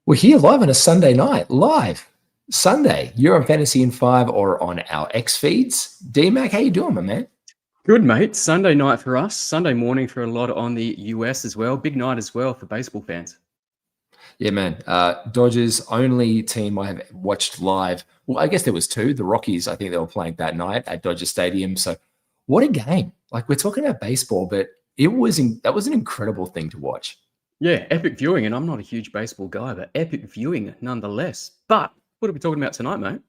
We're here live on a Sunday night, live. Sunday. You're on Fantasy in 5 or on our X feeds. D-Mac, how you doing, my man? Good, mate. Sunday night for us. Sunday morning for a lot on the US as well. Big night as well for baseball fans. Yeah, man. Dodgers, only team I have watched live. Well, I guess there was two. The Rockies, I think they were playing that night at Dodger Stadium. So what a game. Like, we're talking about baseball, but that was an incredible thing to watch. Yeah, epic viewing. And I'm not a huge baseball guy, but epic viewing nonetheless. But what are we talking about tonight, mate?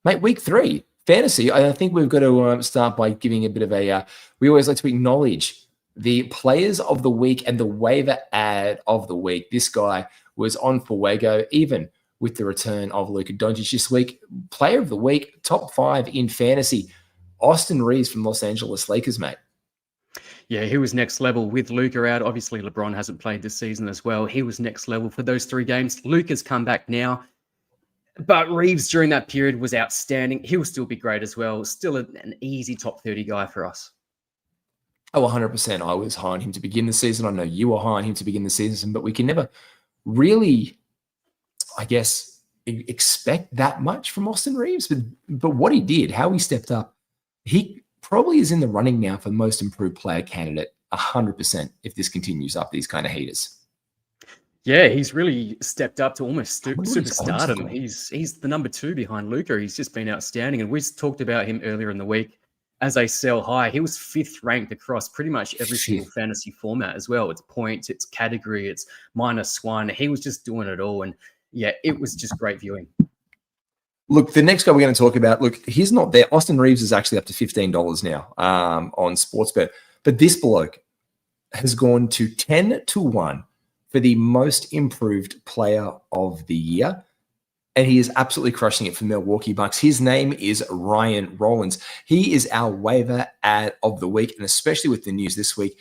Mate, week 3. Fantasy, I think we've got to start by giving a bit of a we always like to acknowledge the players of the week and the waiver ad of the week. This guy was on for Fuego, even with the return of Luka Doncic this week. Player of the week, top 5 in fantasy, Austin Reeves from Los Angeles Lakers, mate. Yeah, he was next level with Luka out. Obviously, LeBron hasn't played this season as well. He was next level for those 3 games. Luka's come back now. But Reeves during that period was outstanding. He'll still be great as well. Still an easy top 30 guy for us. Oh, 100%. I was high on him to begin the season. I know you were high on him to begin the season, but we can never really, I guess, expect that much from Austin Reeves. But what he did, how he stepped up, he probably is in the running now for the most improved player candidate, 100%, if this continues up these kind of heaters. Yeah, he's really stepped up to almost superstardom. He's the number 2 behind Luka. He's just been outstanding. And we talked about him earlier in the week as a sell high. He was 5th ranked across pretty much every single fantasy format as well. It's points, it's category, it's -1. He was just doing it all. And yeah, it was just great viewing. Look, the next guy we're going to talk about, look, he's not there. Austin Reeves is actually up to $15 now on Sportsbet. But this bloke has gone to 10-1 for the most improved player of the year. And he is absolutely crushing it for Milwaukee Bucks. His name is Ryan Rollins. He is our waiver ad of the week, and especially with the news this week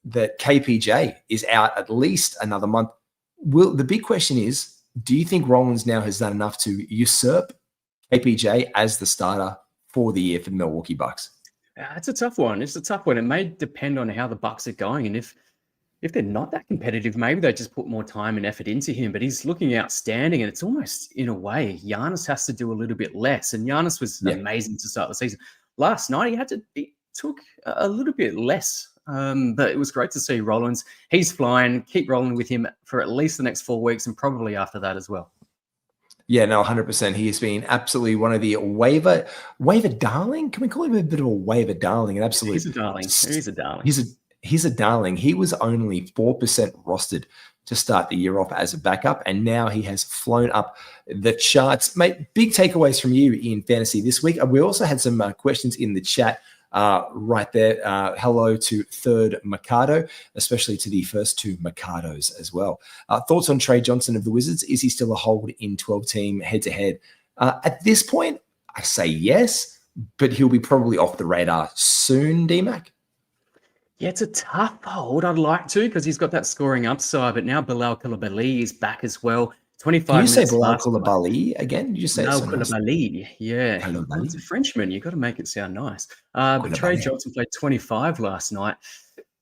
that KPJ is out at least another month. The big question is, do you think Rollins now has done enough to usurp KPJ as the starter for the year for the Milwaukee Bucks? It's a tough one. It's a tough one. It may depend on how the Bucks are going. And if they're not that competitive, maybe they just put more time and effort into him. But he's looking outstanding. And it's almost, in a way, Giannis has to do a little bit less. And Giannis was amazing to start the season. Last night, he took a little bit less. But it was great to see Rollins. He's flying. Keep rolling with him for at least the next 4 weeks and probably after that as well. Yeah, no, 100%. He has been absolutely one of the waiver darling. Can we call him a bit of a waiver darling? An absolute. He's a darling. He's a darling. He's a darling. He was only 4% rostered to start the year off as a backup, and now he has flown up the charts. Mate, big takeaways from you in fantasy this week. We also had some questions in the chat right there. Hello to Third Mikado, especially to the first 2 Mikados as well. Thoughts on Trey Johnson of the Wizards? Is he still a hold in 12-team head-to-head? At this point, I say yes, but he'll be probably off the radar soon, D-Mac. Yeah, it's a tough hold. I'd like to because he's got that scoring upside. But now Bilal Coulibaly is back as well. 25 Can you minutes. say Bilal Coulibaly again? Did you say Bilal Coulibaly? Yeah. He's a Frenchman. You've got to make it sound nice. But Trey Johnson played 25 last night.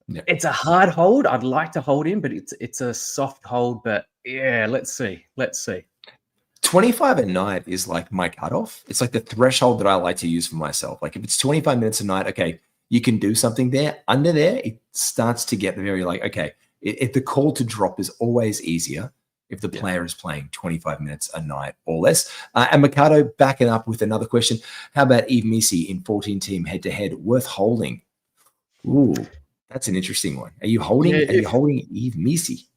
Yeah. It's a hard hold. I'd like to hold him, but it's a soft hold. But yeah, let's see. 25 a night is like my cutoff. It's like the threshold that I like to use for myself. Like if it's 25 minutes a night, okay, you can do something there. Under there, it starts to get very like, okay, the call to drop is always easier if the player is playing 25 minutes a night or less. And Mikado backing up with another question. How about Eve Misi in 14-team head-to-head? Worth holding? Ooh, that's an interesting one. Are you holding Eve Misi?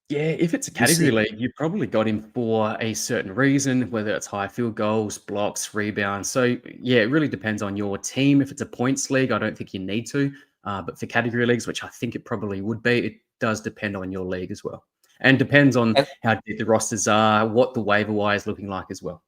Yeah, if it's a category league, you probably got him for a certain reason, whether it's high field goals, blocks, rebounds. So, yeah, it really depends on your team. If it's a points league, I don't think you need to. But for category leagues, which I think it probably would be, it does depend on your league as well. And depends on how deep the rosters are, what the waiver wire is looking like as well.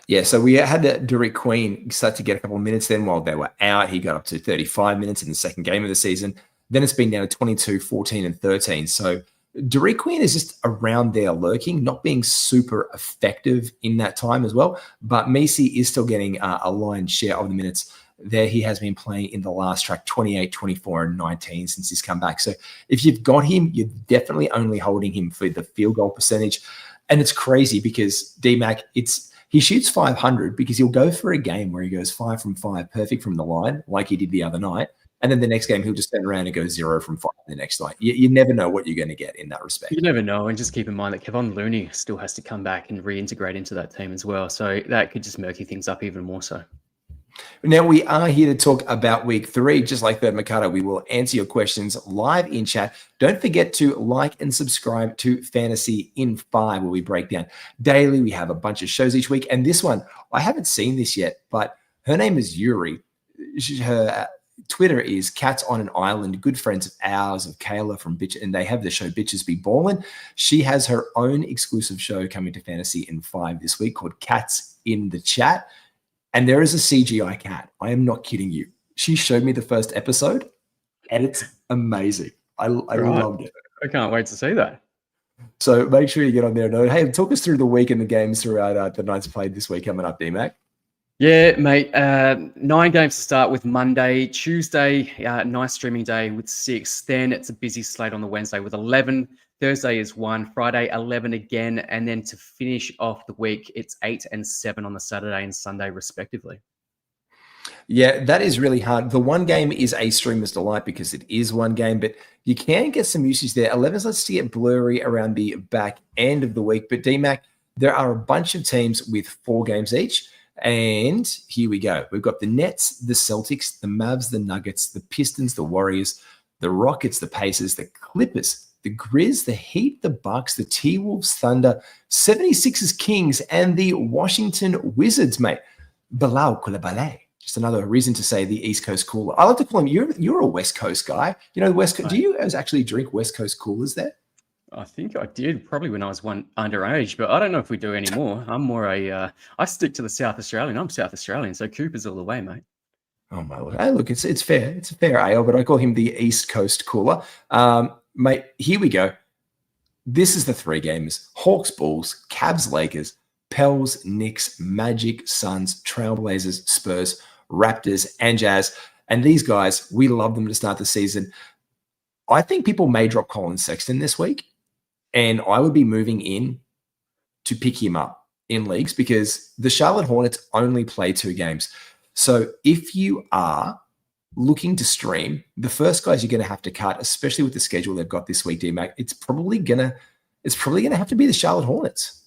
Yeah, so we had Derek Queen start to get a couple of minutes then while they were out. He got up to 35 minutes in the second game of the season. Then it's been down to 22, 14, and 13. So Derek Queen is just around there lurking, not being super effective in that time as well. But Misi is still getting a lion's share of the minutes there he has been playing in the last track 28, 24, and 19 since he's come back. So if you've got him, you're definitely only holding him for the field goal percentage. And it's crazy because D-Mac, he shoots 500 because he'll go for a game where he goes 5 from 5, perfect from the line, like he did the other night. And then the next game, he'll just turn around and go 0 from 5 the next night. You never know what you're going to get in that respect. You never know. And just keep in mind that Kevon Looney still has to come back and reintegrate into that team as well. So that could just murky things up even more so. Now, we are here to talk about week 3. Just like the Mikado, we will answer your questions live in chat. Don't forget to like and subscribe to Fantasy in 5, where we break down daily. We have a bunch of shows each week. And this one, I haven't seen this yet, but her name is Yuri. Her Twitter is Cats on an Island, good friends of ours, of Kayla from Bitch, and they have the show Bitches Be Ballin'. She has her own exclusive show coming to Fantasy in 5 this week called Cats in the Chat. And there is a CGI cat. I am not kidding you. She showed me the first episode, and it's amazing. I loved it. I can't wait to see that. So make sure you get on there. Hey, talk us through the week and the games throughout the nights played this week coming up, D-Mac. Yeah, mate. 9 games to start with Monday. Tuesday, nice streaming day with 6. Then it's a busy slate on the Wednesday with 11. Thursday is 1. Friday, 11 again. And then to finish off the week, it's 8 and 7 on the Saturday and Sunday, respectively. Yeah, that is really hard. The one game is a streamer's delight because it is one game, but you can get some usage there. 11 starts to get blurry around the back end of the week. But D-Mac, there are a bunch of teams with 4 games each. And here we go. We've got the Nets, the Celtics, the Mavs, the Nuggets, the Pistons, the Warriors, the Rockets, the Pacers, the Clippers, the Grizz, the Heat, the Bucks, the T-Wolves, Thunder, 76ers, Kings, and the Washington Wizards, mate. Bilal Koulibaly. Just another reason to say the East Coast cooler. I like to call him, you're a West Coast guy. You know, the West Coast, do you guys actually drink West Coast coolers there? I think I did probably when I was underage, but I don't know if we do anymore. I'm more I stick to the South Australian. I'm South Australian, so Cooper's all the way, mate. Oh my Lord. Hey, look, it's fair. It's a fair ale, but I call him the East Coast cooler. Mate, here we go. This is the 3 games. Hawks, Bulls, Cavs, Lakers, Pels, Knicks, Magic, Suns, Trailblazers, Spurs, Raptors, and Jazz. And these guys, we love them to start the season. I think people may drop Colin Sexton this week. And I would be moving in to pick him up in leagues because the Charlotte Hornets only play 2 games. So if you are looking to stream, the first guys you're going to have to cut, especially with the schedule they've got this week, D-Mac, it's probably gonna have to be the Charlotte Hornets.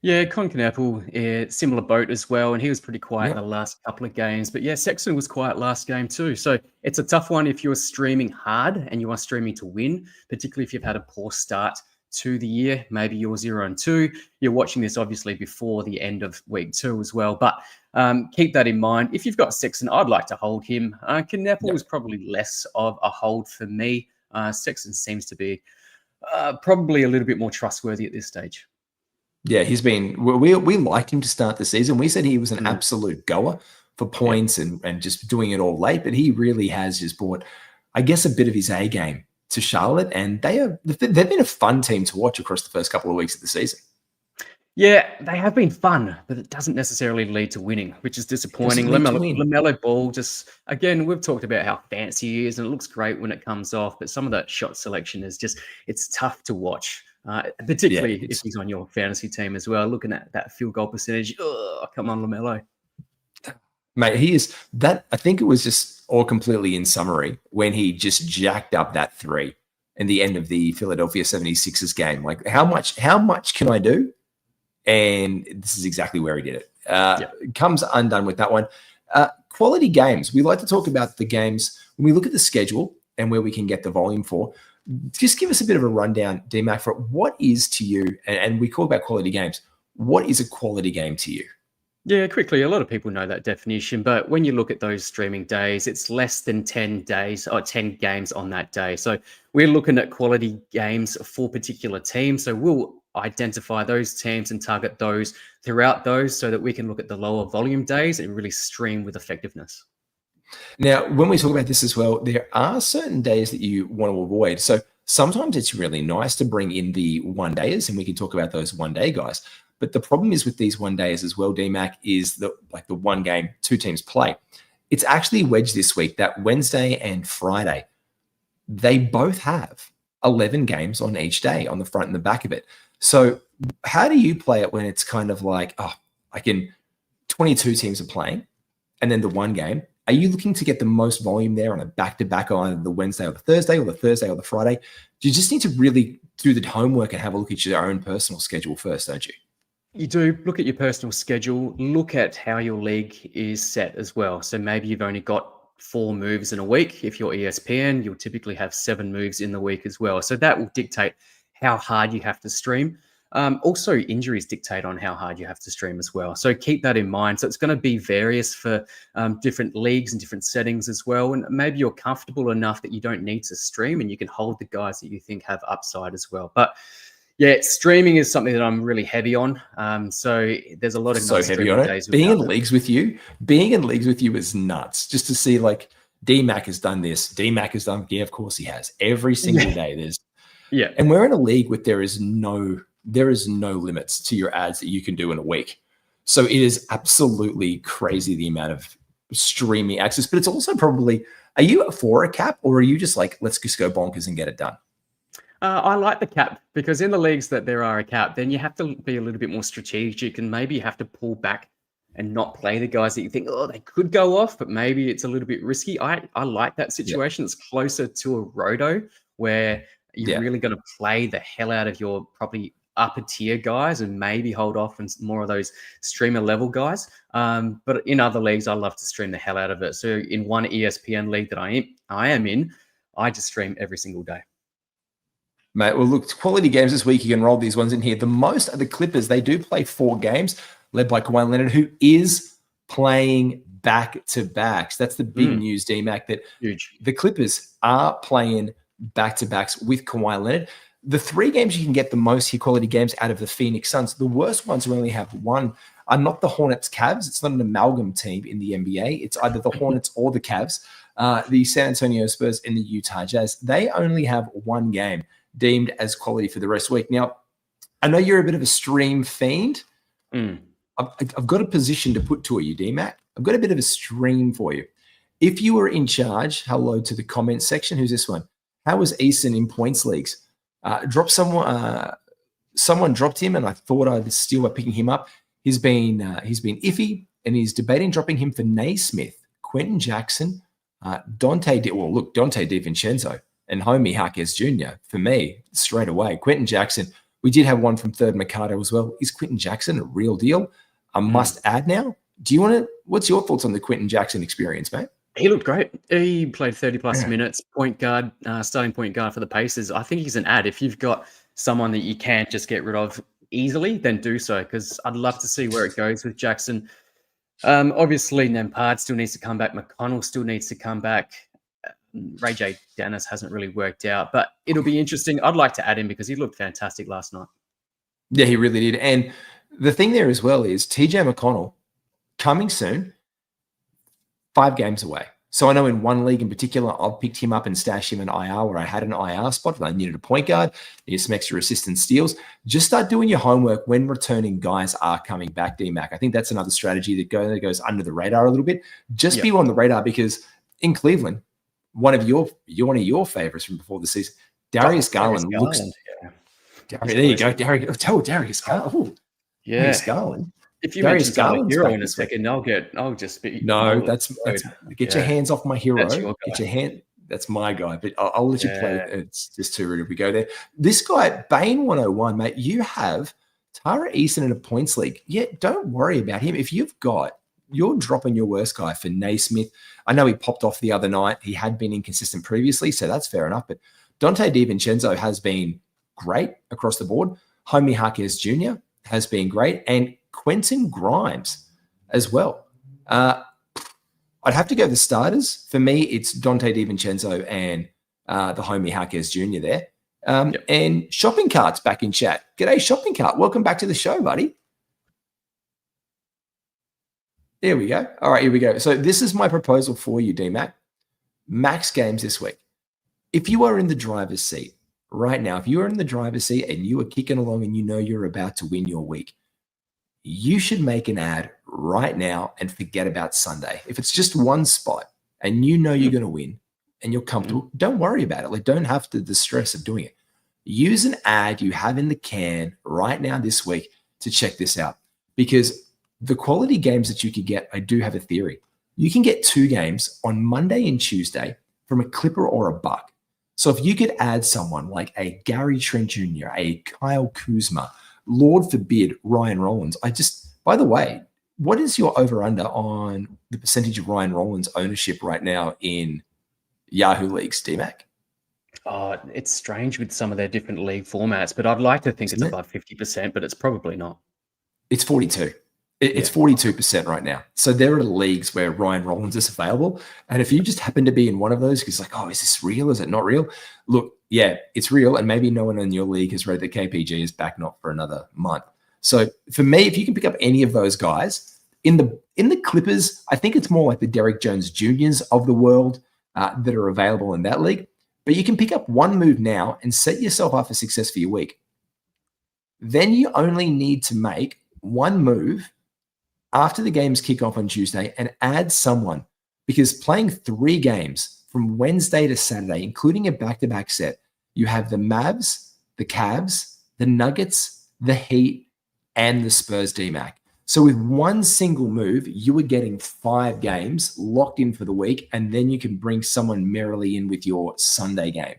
Yeah, Con Knappel, similar boat as well, and he was pretty quiet in the last couple of games. But yeah, Sexton was quiet last game too. So it's a tough one if you're streaming hard and you are streaming to win, particularly if you've had a poor start to the year. Maybe you're 0-2. You're watching this obviously before the end of week 2 as well. But keep that in mind. If you've got Sexton, I'd like to hold him. Knappel is probably less of a hold for me. Sexton seems to be probably a little bit more trustworthy at this stage. Yeah, he's been. We liked him to start the season. We said he was an absolute goer for points and just doing it all late, but he really has just brought, I guess, a bit of his A game to Charlotte, and they've been a fun team to watch across the first couple of weeks of the season. Yeah, they have been fun, but it doesn't necessarily lead to winning, which is disappointing. LaMelo Ball, just, again, we've talked about how fancy he is, and it looks great when it comes off, but some of that shot selection is just, it's tough to watch, particularly if he's on your fantasy team as well. Looking at that field goal percentage, oh, come on, LaMelo. Mate, he is that. I think it was just all completely in summary when he just jacked up that 3 in the end of the Philadelphia 76ers game. Like, how much can I do? And this is exactly where he did it. Comes undone with that one. Quality games. We like to talk about the games when we look at the schedule and where we can get the volume for. Just give us a bit of a rundown, D-Mac, for what is to you, and we talk about quality games. What is a quality game to you? Yeah, quickly, a lot of people know that definition, but when you look at those streaming days, it's less than 10 days or 10 games on that day. So we're looking at quality games for particular teams. So we'll identify those teams and target those throughout those so that we can look at the lower volume days and really stream with effectiveness. Now, when we talk about this as well, there are certain days that you want to avoid. So sometimes it's really nice to bring in the one-dayers, and we can talk about those one-day guys. But the problem is with these one-dayers as well, D-Mac, is the one game 2 teams play. it's actually wedged this week that Wednesday and Friday, they both have 11 games on each day on the front and the back of it. So how do you play it when it's kind of like, 22 teams are playing and then the one game? Are you looking to get the most volume there on a back-to-back on either the Wednesday or the Thursday or the Thursday or the Friday? Do you just need to really do the homework and have a look at your own personal schedule first, don't you? You do look at your personal schedule, look at how your league is set as well. So maybe you've only got 4 moves in a week. If you're ESPN, you'll typically have 7 moves in the week as well. So that will dictate how hard you have to stream. Also, injuries dictate on how hard you have to stream as well. So keep that in mind. So it's going to be various for different leagues and different settings as well. And maybe you're comfortable enough that you don't need to stream and you can hold the guys that you think have upside as well. But yeah, streaming is something that I'm really heavy on. So there's a lot of so heavy on it. Being in leagues with you is nuts. Just to see like DMAC has done this, DMAC has done. Yeah, of course he has. Every single day there's. Yeah, and we're in a league with there is no limits to your ads that you can do in a week. So it is absolutely crazy the amount of streaming access. But it's also probably, are you for a cap or are you just like, let's just go bonkers and get it done? I like the cap because in the leagues that there are a cap, then you have to be a little bit more strategic and maybe you have to pull back and not play the guys that you think, they could go off, but maybe it's a little bit risky. I like that situation. It's closer to a roto where you're really going to play the hell out of your probably upper tier guys and maybe hold off on more of those streamer level guys. But in other leagues, I love to stream the hell out of it. So in one ESPN league that I am in, I just stream every single day. Mate, well, look, quality games this week. You can roll these ones in here. The most are the Clippers. They do play 4 games, led by Kawhi Leonard, who is playing back-to-backs. That's the big news, DMAC, that huge. The Clippers are playing back-to-backs with Kawhi Leonard. The 3 games you can get the most quality games out of the Phoenix Suns, the worst ones who only have 1 are not the Hornets Cavs. It's not an amalgam team in the NBA. It's either the Hornets or the Cavs. The San Antonio Spurs and the Utah Jazz. They only have 1 game deemed as quality for the rest of the week. Now, I know you're a bit of a stream fiend. I've got a position to put to you, DMAC. I've got a bit of a stream for you. If you were in charge, hello to the comments section. Who's this one? How was Eason in points leagues? Someone dropped him, and I thought I'd steal by picking him up. He's been iffy, and he's debating dropping him for Naismith, Quentin Jackson, Dante DiVincenzo, and Homie Jaquez Jr. For me, straight away. Quentin Jackson. We did have one from Third Mercado as well. Is Quentin Jackson a real deal? A must add now? What's your thoughts on the Quentin Jackson experience, mate? He looked great. He played 30+ minutes, point guard, starting point guard for the Pacers. I think he's an add. If you've got someone that you can't just get rid of easily, then do so, because I'd love to see where it goes with Jackson. Obviously, Nembhard still needs to come back. McConnell still needs to come back. Ray J. Dennis hasn't really worked out, but it'll be interesting. I'd like to add him because he looked fantastic last night. Yeah, he really did. And the thing there as well is TJ McConnell coming soon, 5 games away. So I know in one league in particular, I've picked him up and stashed him in IR where I had an IR spot, but I needed a point guard, needed some extra assistant steals. Just start doing your homework when returning guys are coming back, DMAC. I think that's another strategy that goes under the radar a little bit. Just be on the radar because in Cleveland, one of your favorites from before the season, Darius Garland looks. There you go, Darius Garland. Ooh, Darius Garland. If you mention Garland hero in a second, I'll just be. No, that's get your hands off my hero. Get your hand. That's my guy, but I'll let you play. It's just too rude if we go there. This guy, Bane 101, mate. You have Tara Eason in a points league. Yeah, don't worry about him. If you're dropping your worst guy for Naismith. I know he popped off the other night. He had been inconsistent previously, so that's fair enough. But Dante DiVincenzo has been great across the board. Homie Jaquez Jr. has been great. And Quentin Grimes as well. I'd have to go the starters. For me, it's Dante DiVincenzo and the Homie Jaquez Jr. there. And Shopping Cart's back in chat. G'day, Shopping Cart. Welcome back to the show, buddy. There we go. All right, here we go. So this is my proposal for you, DMAC. Max games this week. If you are in the driver's seat right now, if you are in the driver's seat and you are kicking along and you know you're about to win your week, you should make an ad right now and forget about Sunday. If it's just one spot and you know you're going to win and you're comfortable, don't worry about it. Like, don't have the stress of doing it. Use an ad you have in the can right now this week to check this out, because the quality games that you could get, I do have a theory. You can get 2 games on Monday and Tuesday from a Clipper or a Buck. So if you could add someone like a Gary Trent Jr., a Kyle Kuzma, Lord forbid, Ryan Rollins. By the way, what is your over-under on the percentage of Ryan Rollins ownership right now in Yahoo leagues, D-Mac? Oh, it's strange with some of their different league formats, but I'd like to think it's above 50%, but it's probably not. It's 42. It's 42% right now. So there are leagues where Ryan Rollins is available. And if you just happen to be in one of those, because like, oh, is this real? Is it not real? Look, yeah, it's real. And maybe no one in your league has read that KPG is back not for another month. So for me, if you can pick up any of those guys in the Clippers, I think it's more like the Derek Jones Juniors of the world that are available in that league. But you can pick up one move now and set yourself up for success for your week. Then you only need to make one move after the games kick off on Tuesday and add someone, because playing 3 games from Wednesday to Saturday, including a back-to-back set, you have the Mavs, the Cavs, the Nuggets, the Heat, and the Spurs, D-Mac. So with one single move, you are getting 5 games locked in for the week, and then you can bring someone merrily in with your Sunday game.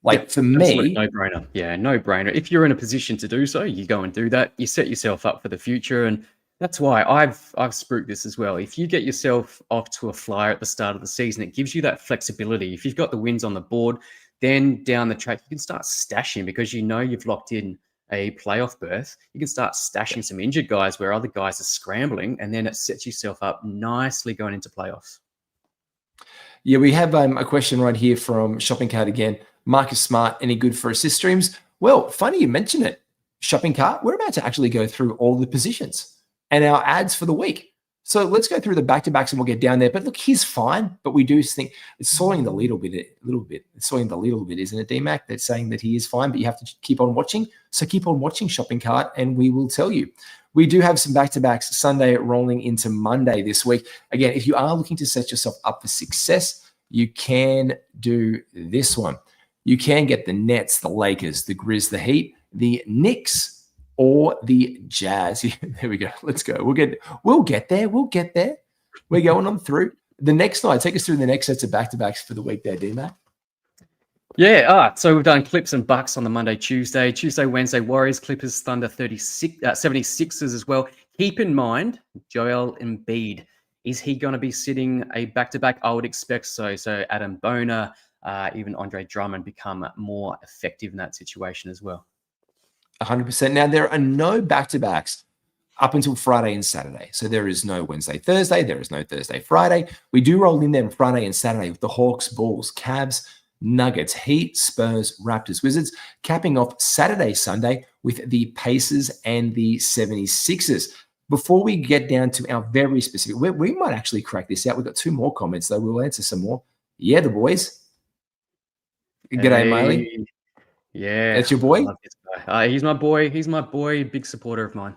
Like, for me, no-brainer. Yeah, no-brainer. If you're in a position to do so, you go and do that. You set yourself up for the future, and that's why I've spruiked this as well. If you get yourself off to a flyer at the start of the season, it gives you that flexibility. If you've got the wins on the board, then down the track, you can start stashing, because you know you've locked in a playoff berth. You can start stashing some injured guys where other guys are scrambling, and then it sets yourself up nicely going into playoffs. Yeah, we have a question right here from Shopping Cart again. Marcus Smart, any good for assist streams? Well, funny you mention it, Shopping Cart. We're about to actually go through all the positions and our ads for the week. So let's go through the back-to-backs and we'll get down there. But look, he's fine, but we do think it's soiling the lead a little bit. It's soiling the lead a little bit, isn't it, D-Mac? That's saying that he is fine, but you have to keep on watching. So keep on watching Shopping Cart and we will tell you. We do have some back-to-backs Sunday rolling into Monday this week. Again, if you are looking to set yourself up for success, you can do this one. You can get the Nets, the Lakers, the Grizz, the Heat, the Knicks, or the Jazz. There we go. Let's go. We'll get there. We're going on through. The next night, take us through the next sets of back-to-backs for the week there, D-Mac. Yeah, so we've done Clips and Bucks on the Monday, Tuesday. Tuesday, Wednesday, Warriors, Clippers, Thunder, 76ers as well. Keep in mind, Joel Embiid. Is he going to be sitting a back-to-back? I would expect so. So Adam Boner, even Andre Drummond become more effective in that situation as well. 100%. Now, there are no back-to-backs up until Friday and Saturday. So there is no Wednesday, Thursday. There is no Thursday, Friday. We do roll in there Friday and Saturday with the Hawks, Bulls, Cavs, Nuggets, Heat, Spurs, Raptors, Wizards, capping off Saturday, Sunday with the Pacers and the 76ers. Before we get down to our very specific, we might actually crack this out. We've got 2 more comments, though. We'll answer some more. Yeah, the boys. G'day, Miley. Yeah. That's your boy? I love this guy. He's my boy. He's my boy. Big supporter of mine.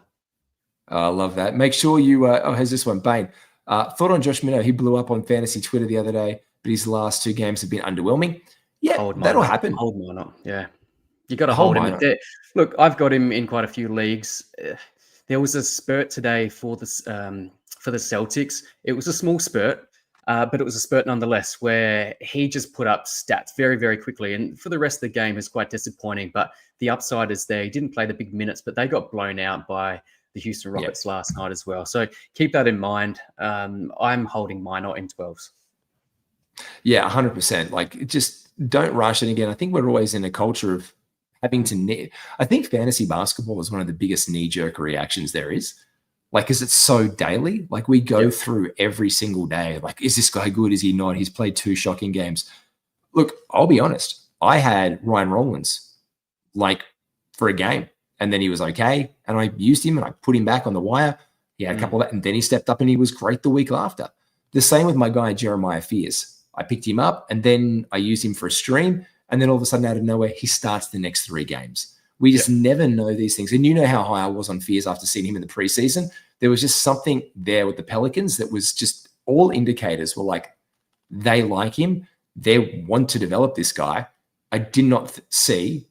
I love that. Make sure you, here's this one, Bane. Thought on Josh Minnow. He blew up on fantasy Twitter the other day, but his last 2 games have been underwhelming. Yeah, that'll happen. Hold mine up. Yeah. You got to hold him. Look, I've got him in quite a few leagues. There was a spurt today for the Celtics. It was a small spurt, but it was a spurt nonetheless, where he just put up stats very, very quickly. And for the rest of the game, it's quite disappointing. But the upside is there. He didn't play the big minutes, but they got blown out by the Houston Rockets last night as well. So keep that in mind. I'm holding Minot in 12s. Yeah, 100%. Like, just don't rush it again. I think we're always in a culture of having to I think fantasy basketball is one of the biggest knee-jerk reactions there is. Like, because it's so daily. Like, we go through every single day. Like, is this guy good? Is he not? He's played 2 shocking games. Look, I'll be honest. I had Ryan Rollins, like, for a game. And then he was okay. And I used him and I put him back on the wire. He had a couple of that. And then he stepped up and he was great the week after. The same with my guy, Jeremiah Fears. I picked him up and then I used him for a stream. And then all of a sudden, out of nowhere, he starts the next 3 games. We just never know these things. And you know how high I was on Fears after seeing him in the preseason. There was just something there with the Pelicans that was just all indicators were like, they like him. They want to develop this guy. I did not see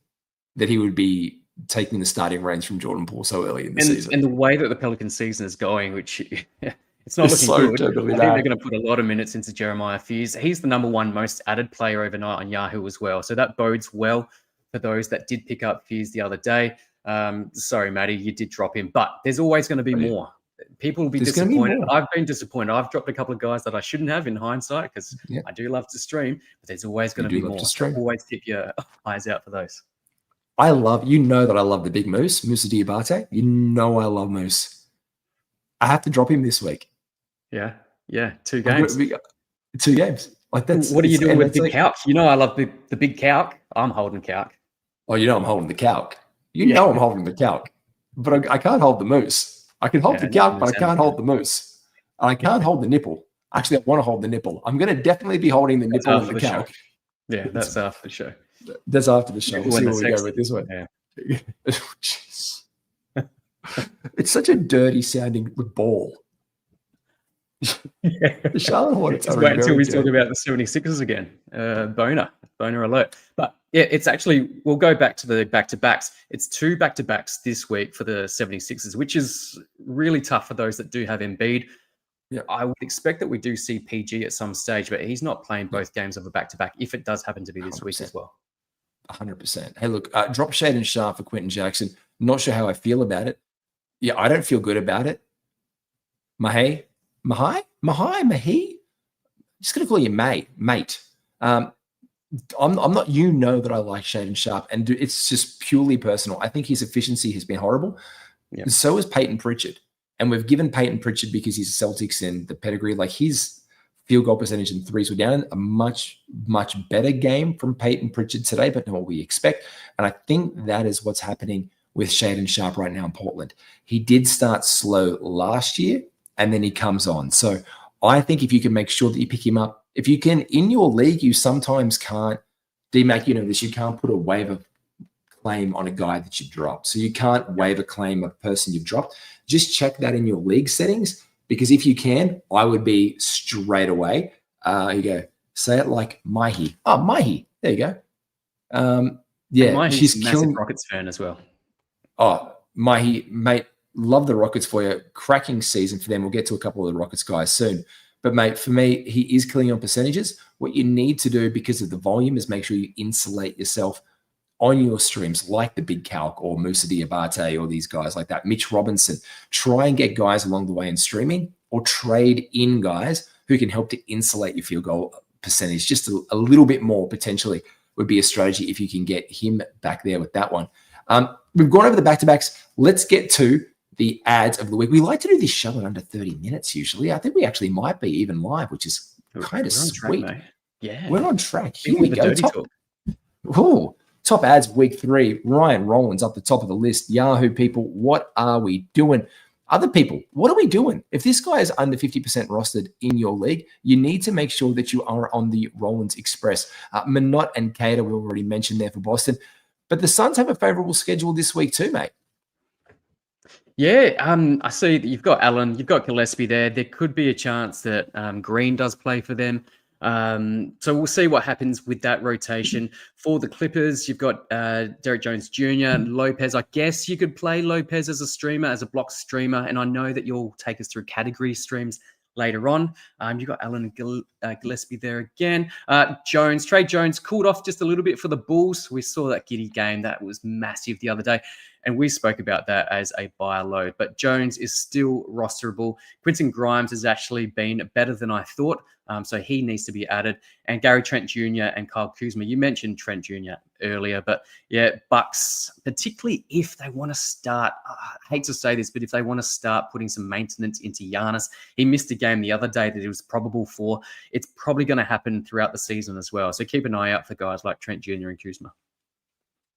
that he would be taking the starting reins from Jordan Poole so early in the season. And the way that the Pelican season is going, which it's not looking good. I think they're going to put a lot of minutes into Jeremiah Fears. He's the #1 most added player overnight on Yahoo as well. So that bodes well for those that did pick up Fears the other day. Sorry, Matty, you did drop him, but there's always going to be more. People will be disappointed. I've been disappointed. I've dropped a couple of guys that I shouldn't have in hindsight because I do love to stream, but there's always going to be more. So always keep your eyes out for those. I love the big Moose, Moussa Diabate. You know I love Moose. I have to drop him this week. Yeah. 2 games. 2 games. Like that's. What are you doing with Big Calc? You know I love the Big Calc. I'm holding Calc. Oh, you know I'm holding the Calc. You know I'm holding the Calc. But I can't hold the Moose. I can hold the Calc, but I can't hold the Moose. And I can't hold the nipple. Actually, I want to hold the nipple. I'm going to definitely be holding the nipple and the Calc. Yeah, that's after the show. That's after the show. We'll see where we go with this one. Yeah. It's such a dirty sounding ball. The Charlotte Hornets. Just wait until we talk about the 76ers again. Boner alert. But yeah, it's actually, we'll go back to the back-to-backs. It's 2 back-to-backs this week for the 76ers, which is really tough for those that do have Embiid. Yeah. I would expect that we do see PG at some stage, but he's not playing both games of a back-to-back if it does happen to be this 100%. Week as well. 100%. Hey, look, drop shade and sharp for Quentin Jackson. Not sure how I feel about it. Yeah, I don't feel good about it. Mahi? Just going to call you mate. I'm not, you know that I like Shaden Sharp, and it's just purely personal. I think his efficiency has been horrible. Yeah. So is Peyton Pritchard. And we've given Peyton Pritchard, because he's a Celtics and the pedigree, like his field goal percentage and threes were down. A much, much better game from Peyton Pritchard today, but not what we expect. And I think that is what's happening with Shaden Sharp right now in Portland. He did start slow last year, and then he comes on. So I think if you can make sure that you pick him up, if you can, in your league, you sometimes can't, DMAC, you know this, you can't put a waiver claim on a guy that you dropped. So you can't waiver claim a person you've dropped. Just check that in your league settings, because if you can, I would be straight away. You go, say it like Mahi. Oh, Mahi. There you go. Yeah, she's a massive Rockets fan as well. Oh, Mahi, mate, love the Rockets for you. Cracking season for them. We'll get to a couple of the Rockets guys soon. But, mate, for me, he is killing on percentages. What you need to do, because of the volume, is make sure you insulate yourself on your streams like the Big Calc or Moussa Diabate or these guys like that. Mitch Robinson. Try and get guys along the way in streaming, or trade in guys who can help to insulate your field goal percentage just a little bit more, potentially, would be a strategy if you can get him back there with that one. We've gone over the back-to-backs. Let's get to the ads of the week. We like to do this show in under 30 minutes usually. I think we actually might be even live, which is kind of sweet. Track, yeah, we're on track. Here we go. Top ads week 3. Ryan Rollins up the top of the list. Yahoo people, what are we doing? Other people, what are we doing? If this guy is under 50% rostered in your league, you need to make sure that you are on the Rollins Express. Minot and Cater, we already mentioned there for Boston. But the Suns have a favorable schedule this week too, mate. Yeah, I see that you've got Allen, you've got Gillespie there. There could be a chance that Green does play for them. So we'll see what happens with that rotation. For the Clippers, you've got Derek Jones Jr., Lopez. I guess you could play Lopez as a streamer, as a block streamer. And I know that you'll take us through category streams later on. You've got Allen and Gillespie there again. Trey Jones cooled off just a little bit for the Bulls. We saw that Giddy game. That was massive the other day. And we spoke about that as a buy low. But Jones is still rosterable. Quentin Grimes has actually been better than I thought. So he needs to be added. And Gary Trent Jr. and Kyle Kuzma. You mentioned Trent Jr. earlier. But yeah, Bucks, particularly if they want to start, I hate to say this, but if they want to start putting some maintenance into Giannis. He missed a game the other day that he was probable for. It's probably going to happen throughout the season as well. So keep an eye out for guys like Trent Jr. and Kuzma.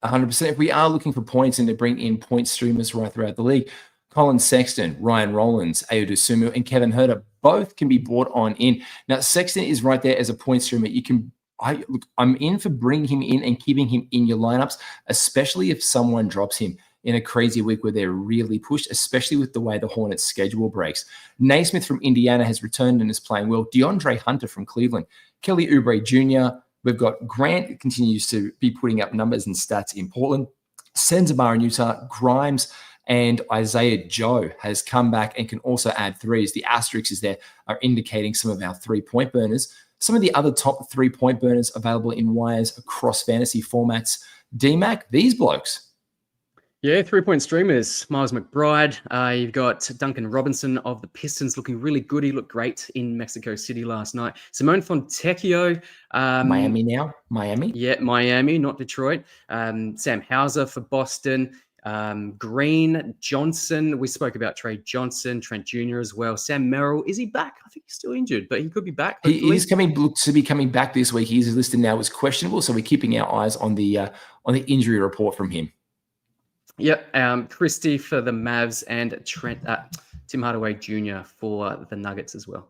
100%. If we are looking for points and to bring in point streamers right throughout the league, Colin Sexton, Ryan Rollins, Ayo Dosunmu, and Kevin Huerter both can be brought on in. Now, Sexton is right there as a point streamer. You can I'm in for bringing him in and keeping him in your lineups, especially if someone drops him in a crazy week where they're really pushed, especially with the way the Hornets' schedule breaks. Naismith from Indiana has returned and is playing well. DeAndre Hunter from Cleveland. Kelly Oubre Jr. We've got Grant that continues to be putting up numbers and stats in Portland. Senzabar in Utah. Grimes and Isaiah Joe has come back and can also add threes. The asterisks is there are indicating some of our three-point burners. Some of the other top three-point burners available in wires across fantasy formats. DMAC, these blokes. Yeah, 3-point streamers. Miles McBride. You've got Duncan Robinson of the Pistons looking really good. He looked great in Mexico City last night. Simone Fontecchio. Miami now. Miami. Yeah, Miami, not Detroit. Sam Hauser for Boston. Green, Johnson. We spoke about Trey Johnson, Trent Jr. as well. Sam Merrill. Is he back? I think he's still injured, but he could be back. Hopefully. He is looks to be coming back this week. He's listed now as questionable, so we're keeping our eyes on the injury report from him. Yep, Christie for the Mavs and Tim Hardaway Jr. for the Nuggets as well.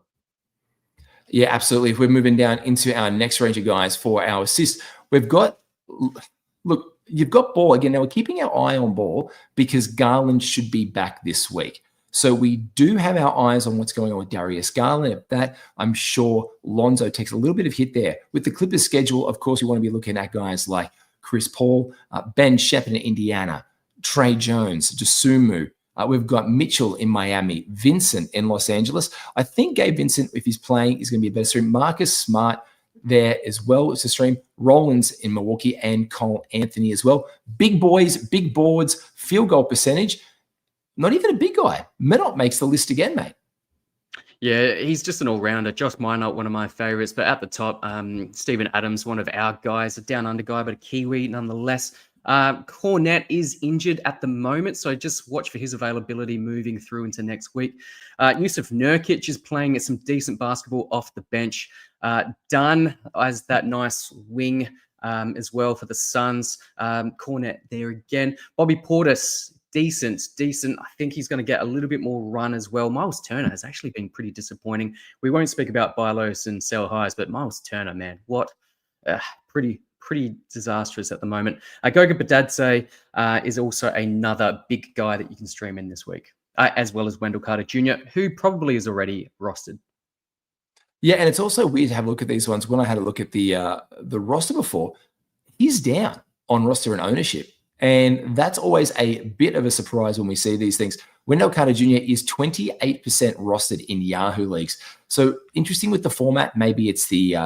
Yeah, absolutely. If we're moving down into our next range of guys for our assists, we've got, look, you've got Ball again. Now we're keeping our eye on Ball because Garland should be back this week. So we do have our eyes on what's going on with Darius Garland. At that, I'm sure Lonzo takes a little bit of hit there. With the Clippers schedule, of course, you want to be looking at guys like Chris Paul, Ben Sheppard in Indiana, Trey Jones, Dosunmu. We've got Mitchell in Miami, Vincent in Los Angeles. I think Gabe Vincent, if he's playing, is going to be a better stream. Marcus Smart there as well as a stream. Rollins in Milwaukee and Cole Anthony as well. Big boys, big boards, field goal percentage. Not even a big guy. Menot makes the list again, mate. Yeah, he's just an all-rounder. Josh Minot, one of my favorites. But at the top, Steven Adams, one of our guys, a down-under guy, but a Kiwi nonetheless. Cornette is injured at the moment, so just watch for his availability moving through into next week. Yusuf Nurkic is playing at some decent basketball off the bench. Dunn as that nice wing as well for the Suns. Cornette there again. Bobby Portis, decent. I think he's going to get a little bit more run as well. Miles Turner has actually been pretty disappointing. We won't speak about Bilos and Sell Highs, but Miles Turner, man, what pretty disastrous at the moment. Goga Badadze is also another big guy that you can stream in this week, as well as Wendell Carter Jr., who probably is already rostered. Yeah, and it's also weird to have a look at these ones. When I had a look at the roster before, he's down on roster and ownership. And that's always a bit of a surprise when we see these things. Wendell Carter Jr. is 28% rostered in Yahoo leagues. So interesting with the format. Maybe it's the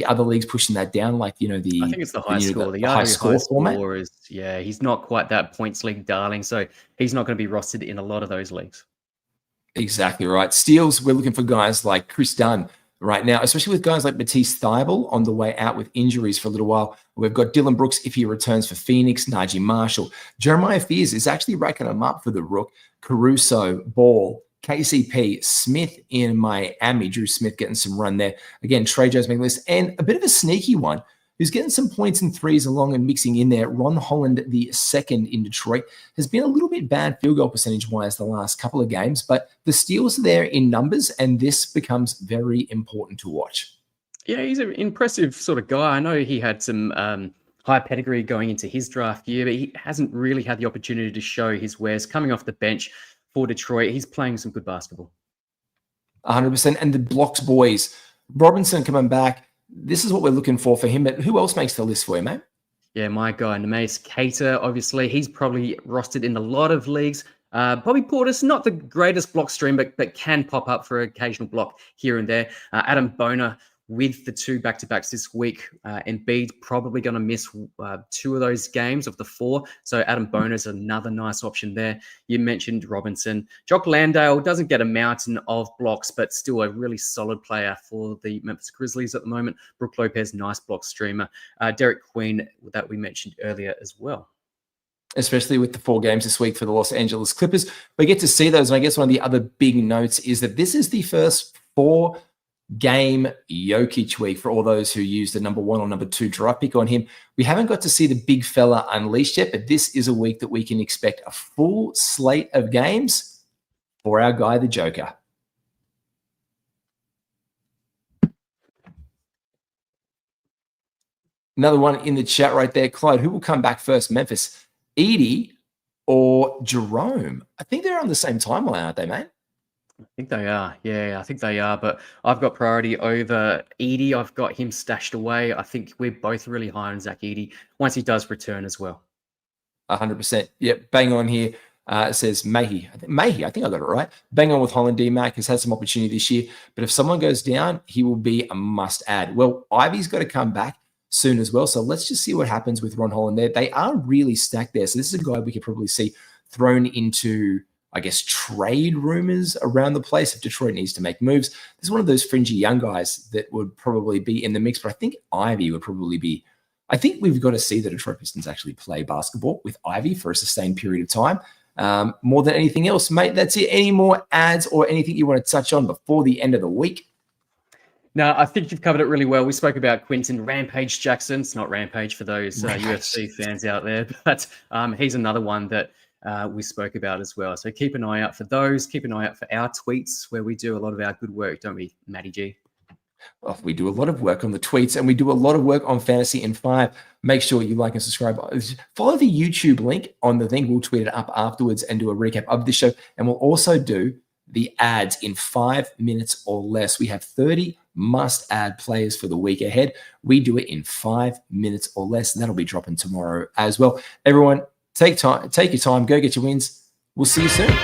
other leagues pushing that down, like, I think it's the high score. The high score format is, he's not quite that points league darling, so he's not going to be rostered in a lot of those leagues. Exactly right. Steals, we're looking for guys like Chris Dunn right now, especially with guys like Matisse Thybulle on the way out with injuries for a little while. We've got Dylan Brooks if he returns for Phoenix, Najee Marshall. Jeremiah Fears is actually racking them up for the Rook. Caruso, Ball, KCP, Smith in Miami. Drew Smith getting some run there. Again, Trey Jones making list. And a bit of a sneaky one who's getting some points and threes along and mixing in there. Ron Holland, the second in Detroit, has been a little bit bad field goal percentage-wise the last couple of games, but the steals are there in numbers, and this becomes very important to watch. Yeah, he's an impressive sort of guy. I know he had some high pedigree going into his draft year, but he hasn't really had the opportunity to show his wares coming off the bench for Detroit. He's playing some good basketball. 100%. And the blocks boys, Robinson coming back. This is what we're looking for him. But who else makes the list for you, mate? Yeah, my guy, Nemesis Cater, obviously. He's probably rostered in a lot of leagues. Bobby Portis, not the greatest block stream, but can pop up for an occasional block here and there. Adam Boner with the 2 back-to-backs this week. Embiid probably going to miss 2 of those games of the 4. So Adam Boner's another nice option there. You mentioned Robinson. Jock Landale doesn't get a mountain of blocks, but still a really solid player for the Memphis Grizzlies at the moment. Brook Lopez, nice block streamer. Derek Queen, that we mentioned earlier as well. Especially with the 4 games this week for the Los Angeles Clippers. We get to see those. And I guess one of the other big notes is that this is the first 4-game Jokic week for all those who use the number 1 or number 2 draft pick on him. We haven't got to see the big fella unleashed yet, but this is a week that we can expect a full slate of games for our guy, the Joker. Another one in the chat right there. Clyde, who will come back first? Memphis, Edie or Jerome? I think they're on the same timeline, aren't they, mate? I think they are. Yeah, I think they are. But I've got priority over Edie. I've got him stashed away. I think we're both really high on Zach Edie once he does return as well. 100%. Yep, bang on here. It says Mahey. I think I got it right. Bang on with Holland. D-Mac has had some opportunity this year, but if someone goes down, he will be a must-add. Well, Ivy's got to come back soon as well, so let's just see what happens with Ron Holland there. They are really stacked there, so this is a guy we could probably see thrown into, I guess, trade rumors around the place if Detroit needs to make moves. This is one of those fringy young guys that would probably be in the mix, but I think Ivy would probably be. I think we've got to see the Detroit Pistons actually play basketball with Ivy for a sustained period of time. More than anything else, mate, that's it. Any more ads or anything you want to touch on before the end of the week? No, I think you've covered it really well. We spoke about Quentin Rampage Jackson. It's not Rampage for those UFC fans out there, but he's another one that we spoke about as well. So keep an eye out for those. Keep an eye out for our tweets where we do a lot of our good work, don't we, Matty G? Well, we do a lot of work on the tweets and we do a lot of work on Fantasy in 5. Make sure you like and subscribe. Follow the YouTube link on the thing. We'll tweet it up afterwards and do a recap of the show. And we'll also do the ads in 5 minutes or less. We have 30 must-add players for the week ahead. We do it in 5 minutes or less. That'll be dropping tomorrow as well. Everyone, take your time. Go get your wins. We'll see you soon.